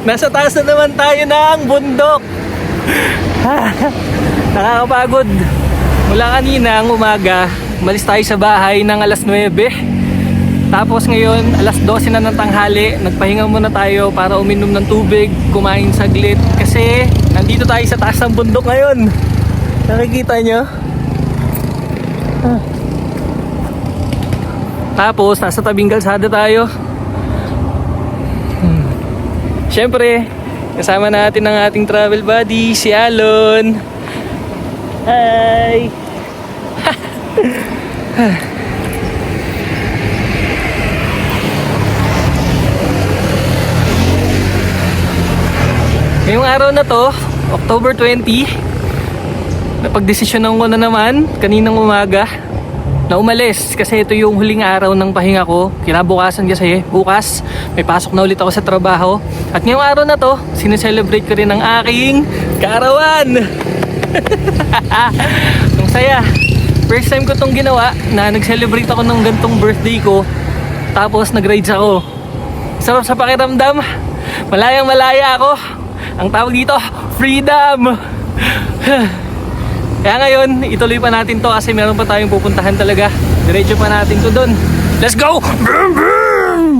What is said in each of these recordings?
Nasa taas na naman tayo ng bundok. Nakakapagod. Mula kanina ang umaga, umalis tayo sa bahay ng alas 9. Tapos ngayon, alas 12 na ng tanghali. Nagpahinga muna tayo para uminom ng tubig, kumain saglit. Kasi nandito tayo sa taas ng bundok ngayon. Nakikita nyo? Tapos, nasa tabing kalsada tayo. Siyempre, kasama natin ang ating travel buddy, si Alon. Hi! Ngayong araw na to, October 20, napagdesisyonan ko na naman kaninang umaga na umalis kasi ito yung huling araw ng pahinga ko. Kinabukasan kasi bukas may pasok na ulit ako sa trabaho. At ngayong araw na to, sineselebrate ko rin ang aking kaarawan. Ang saya. First time ko tong ginawa na nag-celebrate ako ng gantong birthday ko. Tapos nag-rides ako. Sarap sa pakiramdam. Malayang malaya ako. Ang tawag dito, freedom. Kaya ngayon, ituloy pa natin to kasi meron pa tayong pupuntahan talaga. Diretso pa natin to dun. Let's go! Boom, boom!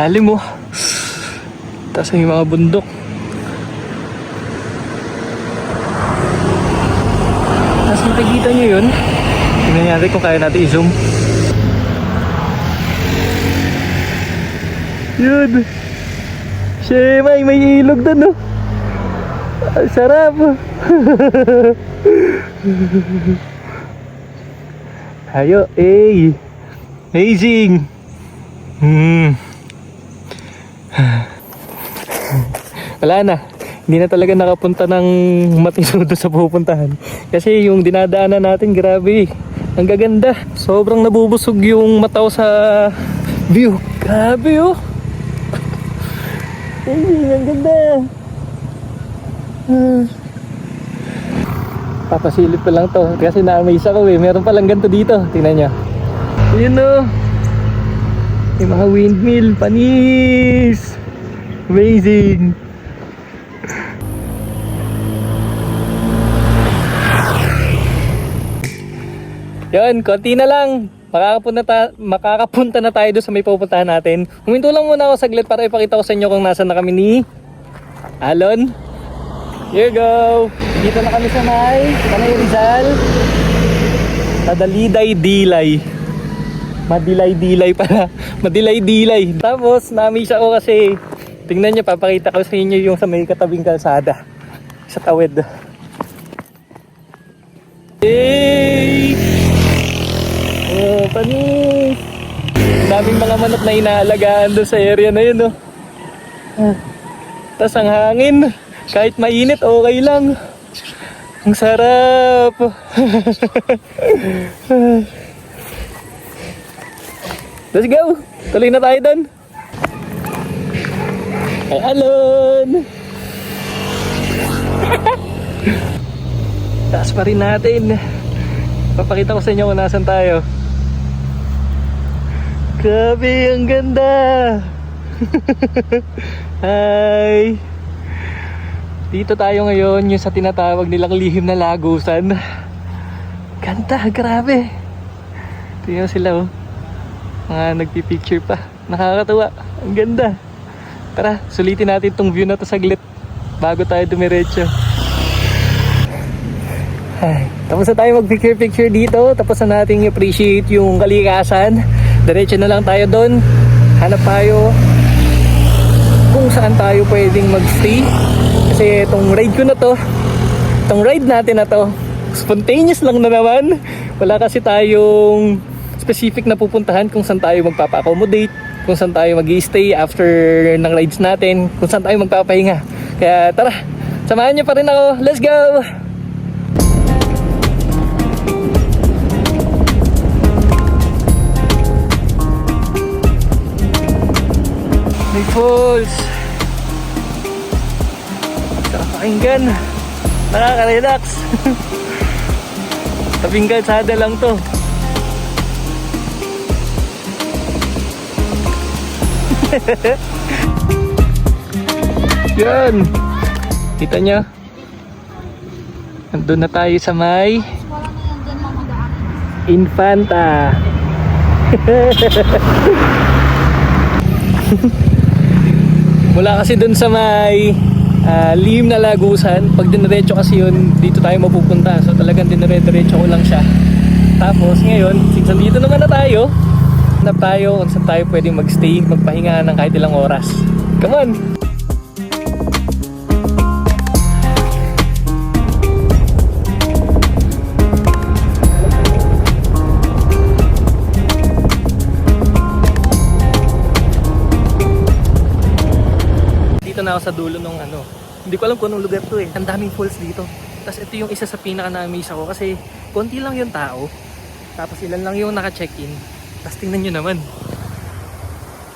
Lalim mo. Taas ang mga bundok. Tapos nakikita nyo yun. Tingnan natin kung kaya natin i-zoom. Yun. Shemay, may ilog doon, no? Sarap. Ayo, amazing. Wala na, hindi na talaga nakapunta ng matino doon sa pupuntahan. Kasi yung dinadaanan natin, grabe, ang gaganda. Sobrang nabubusog yung mataw sa view. Grabe, oh. Ay, ang ganda. Papasilip ko lang to kasi na-amaze ako eh. Meron palang ganito dito, tingnan nyo. Yun, oh. May mga windmill, panis. Amazing. Yun, konti na lang. Makakapunta na tayo doon sa may pupuntahan natin. Huminto lang muna ako saglit para ipakita ko sa inyo kung nasan na kami ni Alon. Here you go. Dito na kami sa Tanay Rizal. Madaliday-dilay. Madilay-dilay pala. Madilay-dilay. Tapos, na-amaze ako kasi tingnan nyo, papakita ko sa inyo yung sa may katabing kalsada. Sa tawid. Hey! Oh, panis! Daming mga manok na inaalagaan doon sa area na yun, oh. Tapos ang hangin. Kahit mainit, okay lang. Ang sarap. Let's go! Tuloy na tayo doon. Hey, Alon! Taas pa rin natin. Papakita ko sa inyo kung nasan tayo. Grabe, ang ganda! Hi! Dito tayo ngayon, yung sa tinatawag nilang lihim na lagusan. Ganda, grabe! Tingnan sila, oh. Mga nagpipicture pa. Nakakatuwa. Ang ganda. Tara, sulitin natin tong view na to saglit bago tayo dumiretso. Ay, tapos na tayo mag-picture dito. Tapos na natin i-appreciate yung kalikasan. Diretso na lang tayo doon. Hanap tayo kung saan tayo pwedeng magstay. Kasi itong ride ko na to, itong ride natin na to, spontaneous lang na naman. Wala kasi tayong specific na pupuntahan kung saan tayo magpapa-accommodate, kung saan tayo mag-i-stay after ng rides natin, kung saan tayo magpapahinga. Kaya tara, samahan niyo pa rin ako. Let's go! May falls. Nakakakinggan. Nakaka-relax. Tabing kalsada lang to. Yan. Kita nyo? Nandun na tayo sa may Infanta. Mula kasi dun sa may lihim na lagusan, pag diniretso kasi yun, dito tayo mapupunta. So talagang dinire-diretso ko lang siya. Tapos ngayon, since dito naman na tayo, hanap tayo kung saan tayo pwedeng magstay, magpahinga ng kahit ilang oras. Come on! Dito na ako sa dulo ng ano. Hindi ko alam kung anong lugar to eh. Ang daming falls dito. Tapos ito yung isa sa pinaka na-amaze ako kasi konti lang yung tao. Tapos ilan lang yung naka-check-in. Tapos tingnan nyo naman.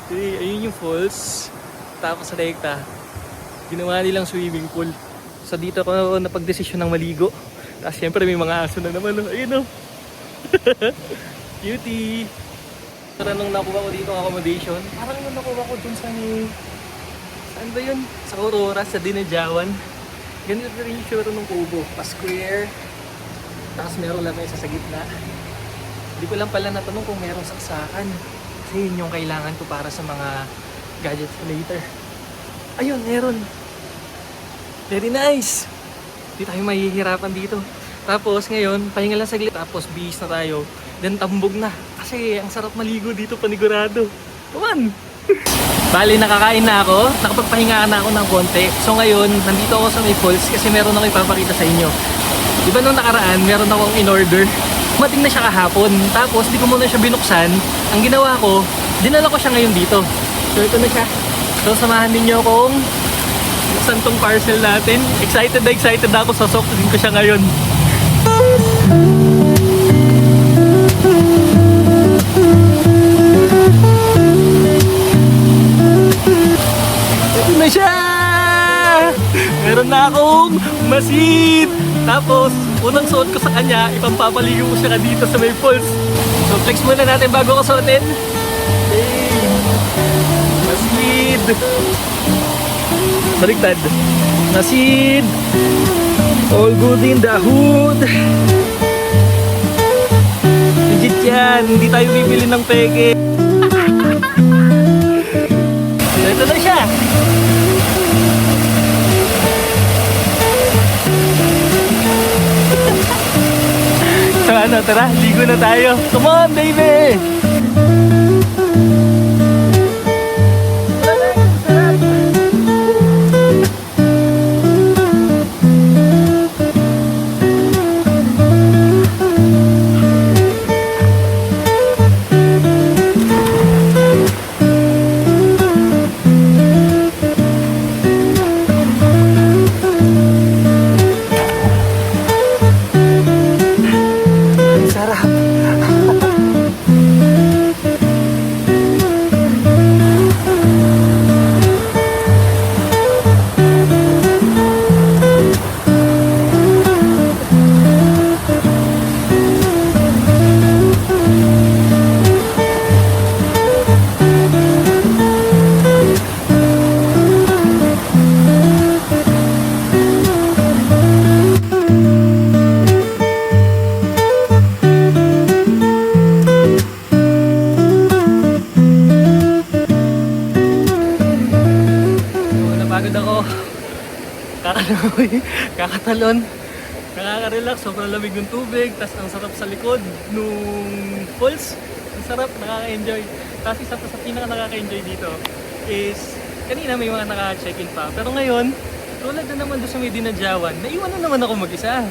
Okay, ayun yung falls. Tapos sa rekta, ginawa nilang swimming pool. So dito ako napag-desisyon ng maligo. Tapos syempre may mga aso na naman. Ayun o. Cutie. Pero nung nakuha ko dito ang accommodation, parang nung nakuha ko dun sa saan ba yun? Sa Aurora, sa Dinajawan. Ganito rin yung sure ng kubo. Pa-square. Tapos meron lang isa sa gitna. Hindi ko lang pala natanong kung merong saksakan. Kasi yun yung kailangan ko para sa mga gadgets later. Ayun, meron. Very nice. Hindi tayo mahihirapan dito. Tapos ngayon, pahinga lang saglit. Tapos bihis na tayo. Then tambog na. Kasi ang sarap maligo dito panigurado. Come on! Bali, nakakain na ako. Nakapagpahinga na ako ng konti. So ngayon, nandito ako sa may falls kasi meron ako ipapakita sa inyo. Diba nung nakaraan, meron akong in-order. Dumating na siya kahapon. Tapos, di ko muna siya binuksan. Ang ginawa ko, dinala ko siya ngayon dito. So, ito na siya. So, samahan ninyo akong buksan tong parcel natin. Excited na excited ako. Sasoktin ko siya ngayon. Ito na siya! Meron na akong masid! Tapos, unang suot ko sa kanya, ipampapaligo ko siya dito sa may falls. So, flex muna natin bago ko suotin. Hey! Masid! Baliktad. Masid! All good in the hood! Legit yan! Hindi tayo bibili ng peke. So, ito na siya! So ano, tara, ligo na tayo. Come on, baby! Kakatalon, nakaka-relax, sobrang lamig ng tubig, tas ang sarap sa likod nung falls, ang sarap, nakaka-enjoy. Tapos isa pa sa pinaka nakaka-enjoy dito is, kanina may mga naka-check-in pa, pero ngayon, tulad na naman doon sa may Dinajawan, naiwan na naman ako mag-isa.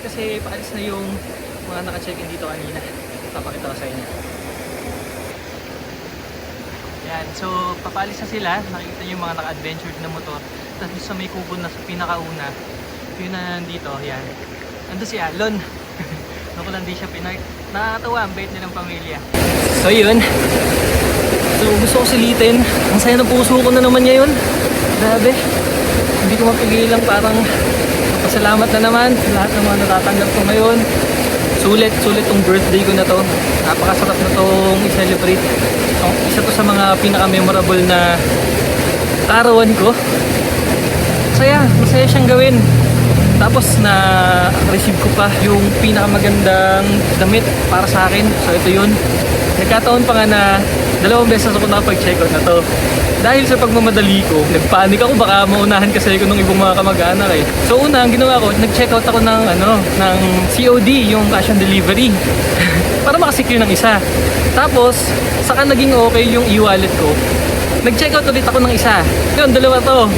Kasi paalis na yung mga naka-check-in dito kanina, papakita ko sa inyo. Yan, so papaalis na sila, nakikita nyo yung mga naka-adventure na motor. Tapos sa may kubo na sa pinakauna, yun na nandito, yan. Ando si Alon. Naku lang di siya Pinoy. Nakakatawa, ang bait nilang pamilya. So yun. So gusto ko sulitin. Ang saya ng puso ko na naman ngayon. Grabe. Hindi ko mapigilang parang pasalamat na naman sa lahat ng mga natatanggap ko ngayon. Sulit tong birthday ko na to. Napakasarap na tong i-celebrate. Isa to sa mga pinaka-memorable na karawan ko. Masaya siyang gawin. Tapos na receive ko pa yung pinakamagandang damit para sa akin. So ito yun. Nagkataon pa nga na 2 beses ako nakapag-check out na to. Dahil sa pagmamadali ko, nagpanik ako baka maunahan kasi ko ng ibang mga kamag-anak eh. So una, ang ginawa ko, nag-check out ako ng COD, yung cash on delivery. Para makasecure ng isa. Tapos, saka naging okay yung e-wallet ko. Nag-check out ulit ako ng isa. Yun, 2 to.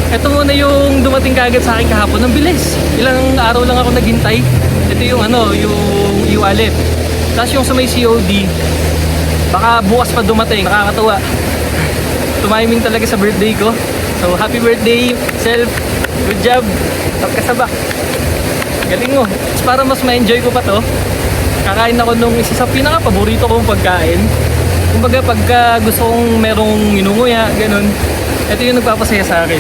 Ito muna yung dumating kagad sa akin kahapon. Ang bilis. Ilang araw lang ako naghintay. Ito yung yung e-wallet. Tapos yung sa may COD, baka bukas pa dumating. Nakakatawa. Tumiming talaga sa birthday ko. So happy birthday, self. Good job. Tap ka sa back. Galing mo. Para mas ma-enjoy ko pa to, kakain ako nung isa sa pinaka-paborito kong pagkain. Kumbaga pagka gusto kong merong inunguya, ganun. Ito yung nagpapasaya sa akin.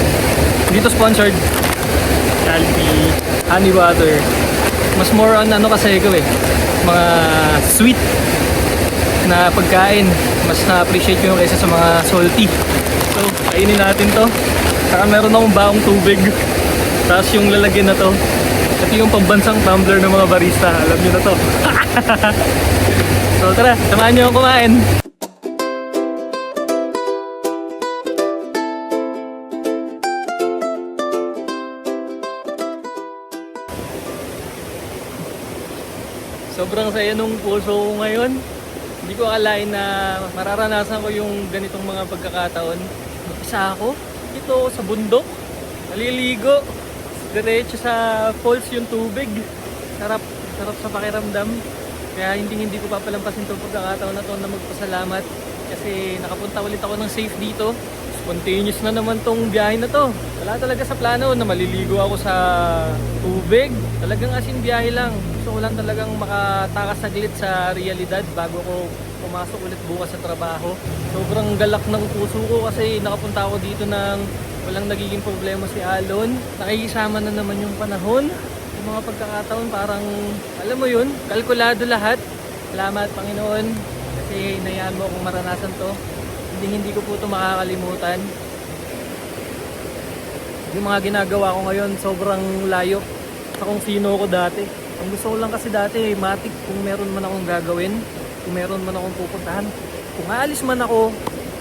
Dito sponsored Calbee Honey Water. Mas more on kasi ko mga sweet na pagkain. Mas na-appreciate ko yung kaysa sa mga salty. So, kainin natin to. Saka meron akong baong tubig. Tapos yung lalagyan na to. Ito yung pambansang tumbler ng mga barista. Alam nyo na to. So tara, samahan nyo akong kumain. Sobrang saya nung puso ko ngayon. Hindi ko akalain na mararanasan ko yung ganitong mga pagkakataon. Isa ako, dito ako sa bundok, naliligo, diretso sa falls yung tubig. Sarap sa pakiramdam. Kaya hindi ko papalampasin itong pagkakataon na to na magpasalamat. Kasi nakapunta ulit ako ng safe dito. Spontaneous na naman tong biyahe na to. Wala talaga sa plano na maliligo ako sa tubig. Talagang asin biyahe lang. Gusto ko lang talagang makatakas saglit sa realidad bago ko pumasok ulit bukas sa trabaho. Sobrang galak ng puso ko kasi nakapunta ako dito ng walang nagiging problema si Alon. Nakikisama na naman yung panahon. Yung mga pagkakataon parang, alam mo yun, kalkulado lahat. Salamat Panginoon kasi inayaan mo akong maranasan to. Hindi ko po ito makakalimutan. Yung mga ginagawa ko ngayon sobrang layo sa kung sino ko dati. Ang gusto ko lang kasi dati matik kung meron man akong gagawin, kung meron man akong pupuntahan, kung aalis man ako,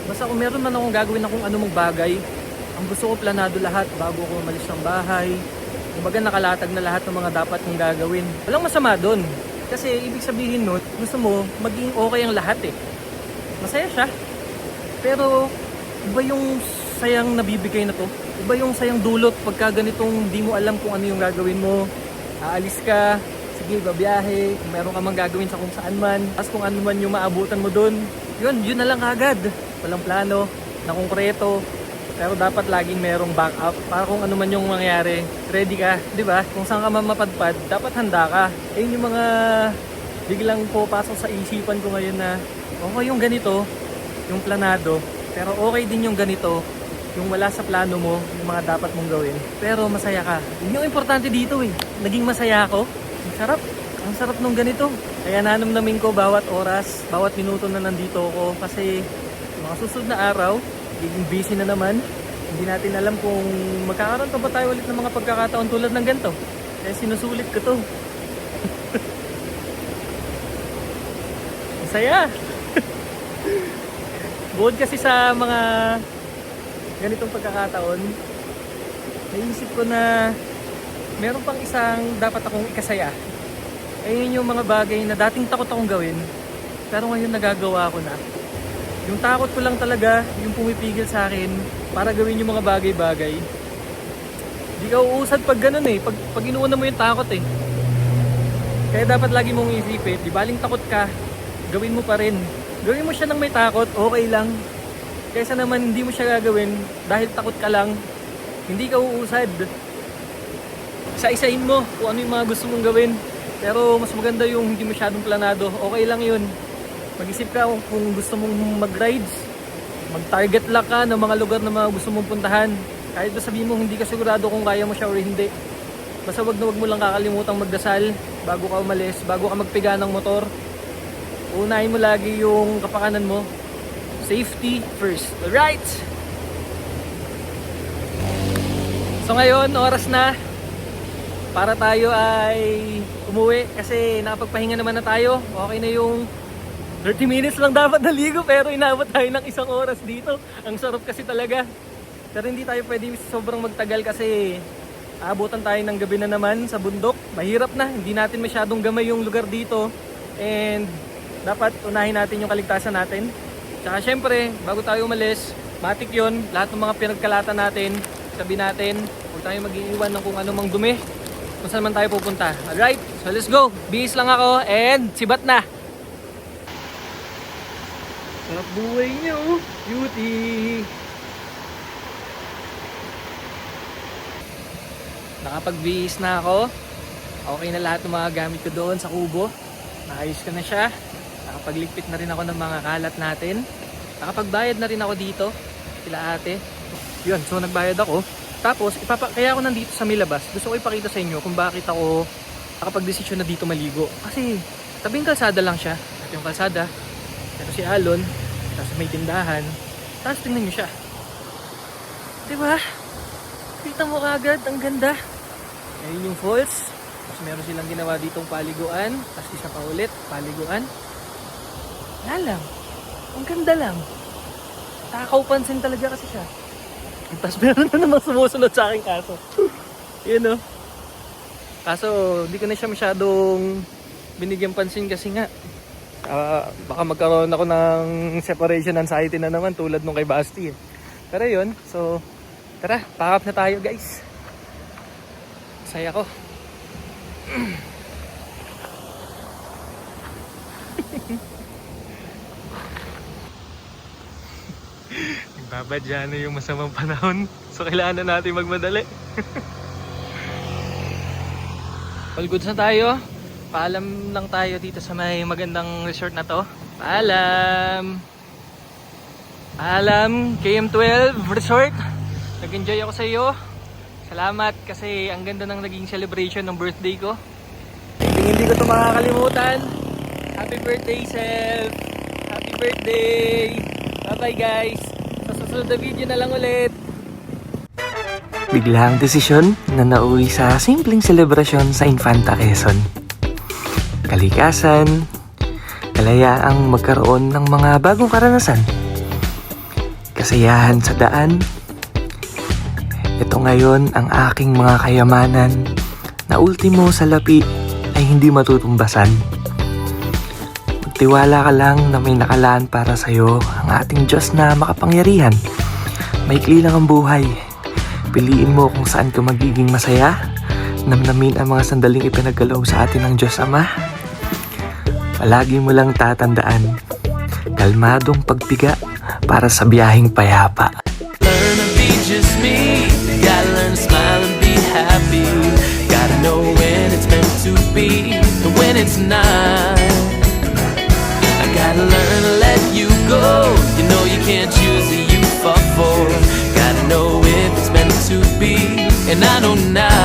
basta kung meron man akong gagawin na kung anumang bagay, ang gusto ko planado lahat bago ako umalis ng bahay. Kumbaga nakalatag na lahat ng mga dapat kong gagawin. Walang masama doon. Kasi ibig sabihin nun, gusto mo maging okay ang lahat eh. Masaya siya. Pero iba yung sayang nabibigay na to. Iba yung sayang dulot pagka ganitong di mo alam kung ano yung gagawin mo. Aalis ka, sige babiyahe, kung meron ka mang gagawin sa kung saan man. Tapos kung ano man yung maabutan mo dun, yun na lang agad. Walang plano, na konkreto. Pero dapat laging merong backup para kung ano man yung mangyari, ready ka, di ba? Kung saan ka mapadpad, dapat handa ka. Ayun yung mga biglang pupasok sa isipan ko ngayon na okay yung ganito, yung planado, pero okay din yung ganito, yung wala sa plano mo, yung mga dapat mong gawin. Pero masaya ka. Yun yung importante dito eh. Naging masaya ako. Ang sarap nung ganito. Kaya nanamnamin ko bawat oras, bawat minuto na nandito ako kasi mga susunod na araw, giging busy na naman. Hindi natin alam kung magkakaroon pa ba tayo ulit ng mga pagkakataon tulad ng ganito. Kaya sinusulit ko to. Masaya! Bukod kasi sa mga ganitong pagkakataon, naisip ko na meron pang isang dapat akong ikasaya. Ayun yung mga bagay na dating takot akong gawin, pero ngayon nagagawa ko na. Yung takot ko lang talaga, yung pumipigil sa akin para gawin yung mga bagay-bagay. Di ka uusad pag ganun eh, pag inuuna mo yung takot eh. Kaya dapat lagi mong isipin, di baling takot ka, gawin mo pa rin. Gawin mo siya nang may takot, okay lang. Kaysa naman hindi mo siya gagawin dahil takot ka lang, hindi ka uusad. Isa-isahin mo kung ano yung mga gusto mong gawin. Pero mas maganda yung hindi masyadong planado. Okay lang yun. Mag-isip ka kung gusto mong mag-rides. Mag-target lang ka ng mga lugar na mga gusto mong puntahan. Kahit na sabihin mo hindi ka sigurado kung kaya mo siya or hindi. Basta wag na wag mo lang kakalimutang magdasal bago ka umalis, bago ka magpiga ng motor. Unahin mo lagi yung kapakanan mo. Safety first. Alright! So ngayon, oras na para tayo ay umuwi kasi nakapagpahinga naman na tayo. Okay na yung 30 minutes lang dapat naligo pero inabot tayo ng 1 oras dito. Ang sarap kasi talaga. Pero hindi tayo pwede sobrang magtagal kasi aabutan tayo ng gabi na naman sa bundok. Mahirap na, hindi natin masyadong gamay yung lugar dito. And dapat unahin natin yung kaligtasan natin. Tsaka syempre, bago tayo umalis, matik yun, lahat ng mga pinagkalatan natin, sabi natin, huwag tayo mag-iiwan ng kung ano mang dumi, kung saan man tayo pupunta. Alright, so let's go. Bihis lang ako and sibat na. Sarap buhay niyo, beauty. Nakapagbihis na ako. Okay na lahat ng mga gamit ko doon sa kubo. Naayos ko na siya. Nakapagligpit na rin ako ng mga kalat natin. Nakapagbayad na rin ako dito sila ate. Yun, so nagbayad ako. Tapos kaya ako nandito sa Milabas. Gusto ko ipakita sa inyo kung bakit ako nakapagdesisyon na dito maligo. Kasi tabing kalsada lang siya. At yung kalsada, ito si Alon, tapos may tindahan. Tapos tingnan nyo siya, diba? Kita mo agad, ang ganda. Ayun yung falls. Tapos meron silang ginawa ditong paliguan. Tapos isa pa ulit, paliguan. Wala lang. Ang ganda lang. Takaw pansin talaga kasi siya. Tapos meron na namang sumusunod sa aking kaso. Yun o. Kaso hindi ko na siya masyadong binigyan pansin kasi nga baka magkaroon ako ng separation anxiety na naman tulad nung kay Basti. Pero yun, so tara, pack up na tayo guys. Saya ko. Nagbabadya na yung masamang panahon. So kailangan na natin magmadali. All goods na tayo. Paalam lang tayo dito sa may magandang resort na to. Paalam. Paalam KM12 Resort. Nag-enjoy ako sa iyo. Salamat kasi ang ganda ng naging celebration ng birthday ko. Hindi ko ito makakalimutan. Happy birthday, Self! Happy birthday! Bye-bye guys! Sa susunod na video na lang ulit. Biglang desisyon na nauwi sa simpleng selebrasyon sa Infanta Quezon. Kalikasan, kalayaang magkaroon ng mga bagong karanasan. Kasayahan sa daan. Ito ngayon ang aking mga kayamanan na ultimo sa lapi ay hindi matutumbasan. Magtiwala ka lang na may nakalaan para sa'yo ang ating Diyos na makapangyarihan. Maikli lang ang buhay. Piliin mo kung saan ka magiging masaya. Namnamin ang mga sandaling ipinagkaloob sa atin ng Diyos Ama. Palagi mo lang tatandaan, kalmadong pagpiga para sa biyaheng payapa. Learn to be just me. Gotta learn to smile and be happy. Gotta know when it's meant to be and when it's not. I gotta learn to let you go. You know you can't choose who you fall for. Gotta know if it's meant to be, and I know now.